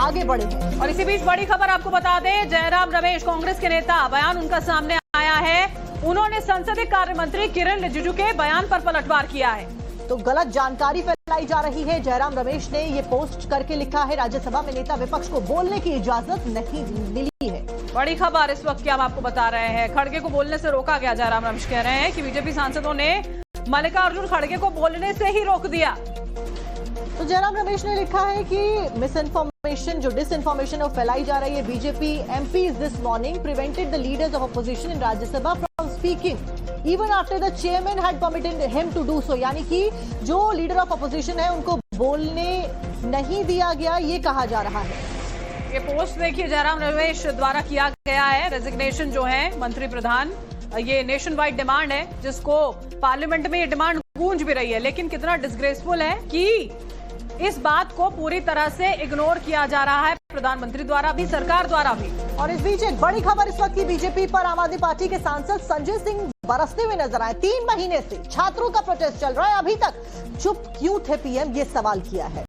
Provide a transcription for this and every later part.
आगे बढ़े हैं। और इसी बीच बड़ी खबर आपको बता दें, जयराम रमेश कांग्रेस के नेता, बयान उनका सामने आया है। उन्होंने संसदीय कार्य मंत्री किरण रिजिजू के बयान पर पलटवार किया है। तो गलत जानकारी फैलाई जा रही है। जयराम रमेश ने ये पोस्ट करके लिखा है, राज्यसभा में नेता विपक्ष को बोलने की इजाजत नहीं मिली है। बड़ी खबर इस वक्त की हम आपको बता रहे हैं, खड़गे को बोलने से रोका गया। जयराम रमेश कह रहे हैं कि बीजेपी सांसदों ने मल्लिकार्जुन खड़गे को बोलने से ही रोक दिया। तो जयराम रमेश ने लिखा है कि मिस इन्फॉर्मेशन, जो डिस इन्फॉर्मेशन है वो फैलाई जा रही है। BJP MPs this morning prevented the leaders of opposition in Rajya Sabha from speaking even after the chairman had permitted him to do so. यानी कि जो लीडर ऑफ अपोजिशन है उनको बोलने नहीं दिया गया, ये कहा जा रहा है। ये पोस्ट देखिए जयराम रमेश द्वारा किया गया है। रेजिग्नेशन जो है मंत्री प्रधान, ये नेशन वाइड डिमांड है, जिसको पार्लियामेंट में ये डिमांड गूंज भी रही है। लेकिन कितना डिसग्रेसफुल है कि इस बात को पूरी तरह से इग्नोर किया जा रहा है, प्रधानमंत्री द्वारा भी, सरकार द्वारा भी। और इस बीच एक बड़ी खबर इस वक्त की बीजेपी पर। आम आदमी पार्टी के सांसद संजय सिंह बरसते हुए नजर आए। 3 महीने से छात्रों का प्रोटेस्ट चल रहा है, अभी तक चुप क्यों थे पीएम, ये सवाल किया है।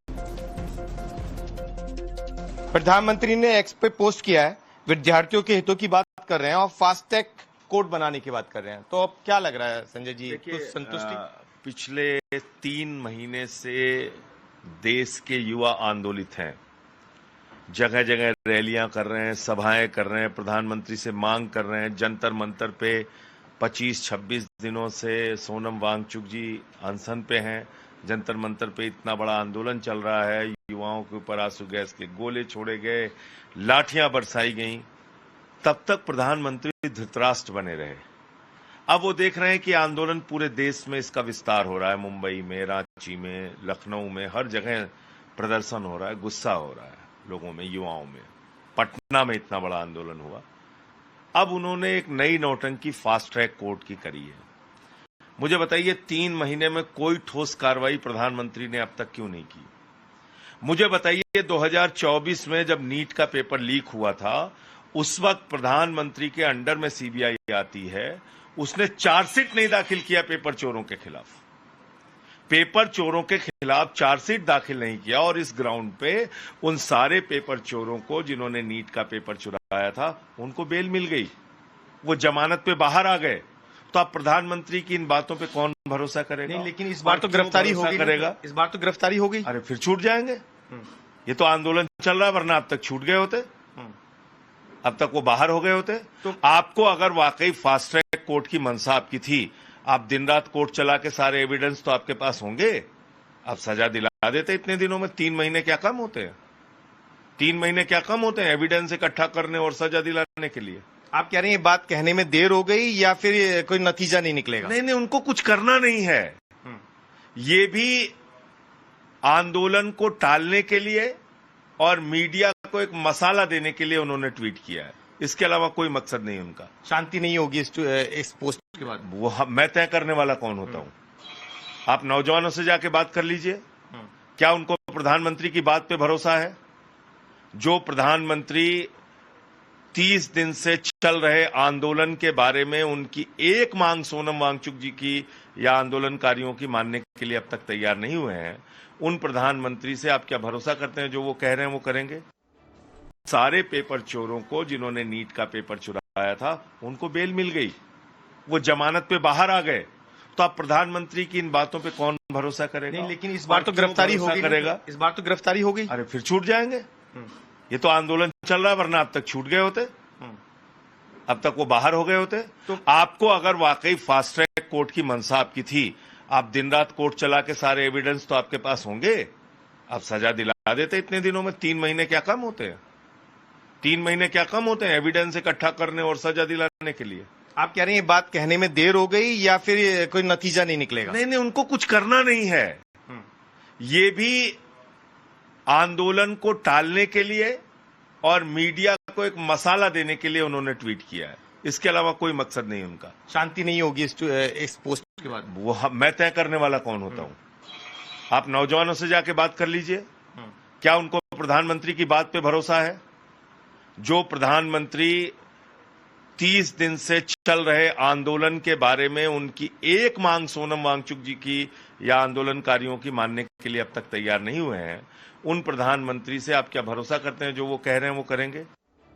प्रधानमंत्री ने एक्स पे पोस्ट किया है, विद्यार्थियों के हितों की बात कर रहे हैं और फास्टैग कोड बनाने की बात कर रहे हैं। तो अब क्या लग रहा है संजय जी, कुछ संतुष्टि? पिछले 3 महीने से देश के युवा आंदोलित हैं, जगह जगह रैलियां कर रहे हैं, सभाएं कर रहे हैं, प्रधानमंत्री से मांग कर रहे हैं। जंतर मंतर पे 25-26 दिनों से सोनम वांगचुक जी अनशन पे हैं। जंतर मंतर पे इतना बड़ा आंदोलन चल रहा है, युवाओं के ऊपर आंसू गैस के गोले छोड़े गए, लाठियां बरसाई गईं। तब तक प्रधानमंत्री धृतराष्ट्र बने रहे। अब वो देख रहे हैं कि आंदोलन पूरे देश में इसका विस्तार हो रहा है, मुंबई में, रांची में, लखनऊ में, हर जगह प्रदर्शन हो रहा है, गुस्सा हो रहा है लोगों में, युवाओं में। पटना में इतना बड़ा आंदोलन हुआ। अब उन्होंने एक नई नौटंकी फास्ट ट्रैक कोर्ट की करी है। मुझे बताइए, 3 महीने में कोई ठोस कार्रवाई प्रधानमंत्री ने अब तक क्यों नहीं की? मुझे बताइए, 2024 में जब नीट का पेपर लीक हुआ था, उस वक्त प्रधानमंत्री के अंडर में सीबीआई आती है, उसने चार्जशीट नहीं दाखिल किया पेपर चोरों के खिलाफ। पेपर चोरों के खिलाफ चार्जशीट दाखिल नहीं किया और इस ग्राउंड पे उन सारे पेपर चोरों को, जिन्होंने नीट का पेपर चुराया था, उनको बेल मिल गई, वो जमानत पे बाहर आ गए। तो अब प्रधानमंत्री की इन बातों पे कौन भरोसा करेगा? नहीं, लेकिन इस बार तो गिरफ्तारी होगी करेगा। इस बार तो गिरफ्तारी होगी। अरे फिर छूट जाएंगे। ये तो आंदोलन चल रहा है, वरना अब तक छूट गए होते, अब तक वो बाहर हो गए होते। तो आपको अगर वाकई फास्ट ट्रैक कोर्ट की मंशा आपकी थी, आप दिन रात कोर्ट चला के सारे एविडेंस तो आपके पास होंगे, आप सजा दिला देते इतने दिनों में। 3 महीने क्या कम होते हैं? 3 महीने क्या कम होते हैं एविडेंस इकट्ठा करने और सजा दिलाने के लिए? आप कह रहे हैं ये बात कहने में देर हो गई या फिर कोई नतीजा नहीं निकलेगा? नहीं, उनको कुछ करना नहीं है। ये भी आंदोलन को टालने के लिए और मीडिया को एक मसाला देने के लिए उन्होंने ट्वीट किया है। इसके अलावा कोई मकसद नहीं उनका। शांति नहीं होगी इस पोस्ट के बाद? वो मैं तय करने वाला कौन होता हूं? आप नौजवानों से जाके बात कर लीजिए, क्या उनको प्रधानमंत्री की बात पे भरोसा है? जो प्रधानमंत्री 30 दिन से चल रहे आंदोलन के बारे में उनकी एक मांग सोनम वांगचुक जी की या आंदोलनकारियों की मानने के लिए अब तक तैयार नहीं हुए हैं, उन प्रधानमंत्री से आप क्या भरोसा करते हैं जो वो कह रहे हैं वो करेंगे? सारे पेपर चोरों को, जिन्होंने नीट का पेपर चुराया था, उनको बेल मिल गई, वो जमानत पे बाहर आ गए। तो अब प्रधानमंत्री की इन बातों पे कौन भरोसा करेगा? नहीं, लेकिन इस बार तो गिरफ्तारी होगी करेगा। इस बार तो गिरफ्तारी होगी। अरे फिर छूट जाएंगे। ये तो आंदोलन चल रहा है, वरना अब तक छूट गए होते, अब तक वो बाहर हो गए होते। तो आपको अगर वाकई फास्ट ट्रैक कोर्ट की मंशा आपकी थी, आप दिन रात कोर्ट चला के सारे एविडेंस तो आपके पास होंगे, आप सजा दिला देते इतने दिनों में। 3 महीने क्या कम होते हैं? 3 महीने क्या कम होते हैं एविडेंस इकट्ठा करने और सजा दिलाने के लिए? आप कह रहे हैं ये बात कहने में देर हो गई या फिर कोई नतीजा नहीं निकलेगा? नहीं, उनको कुछ करना नहीं है। ये भी आंदोलन को टालने के लिए और मीडिया को एक मसाला देने के लिए उन्होंने ट्वीट किया है। इसके अलावा कोई मकसद नहीं उनका। शांति नहीं होगी इस पोस्ट के बाद? वो मैं तय करने वाला कौन होता हूं? आप नौजवानों से जाके बात कर लीजिए, क्या उनको प्रधानमंत्री की बात पे भरोसा है? जो प्रधानमंत्री 30 दिन से चल रहे आंदोलन के बारे में उनकी एक मांग सोनम वांगचुक जी की या आंदोलनकारियों की मानने के लिए अब तक तैयार नहीं हुए हैं, उन प्रधानमंत्री से आप क्या भरोसा करते हैं जो वो कह रहे हैं वो करेंगे?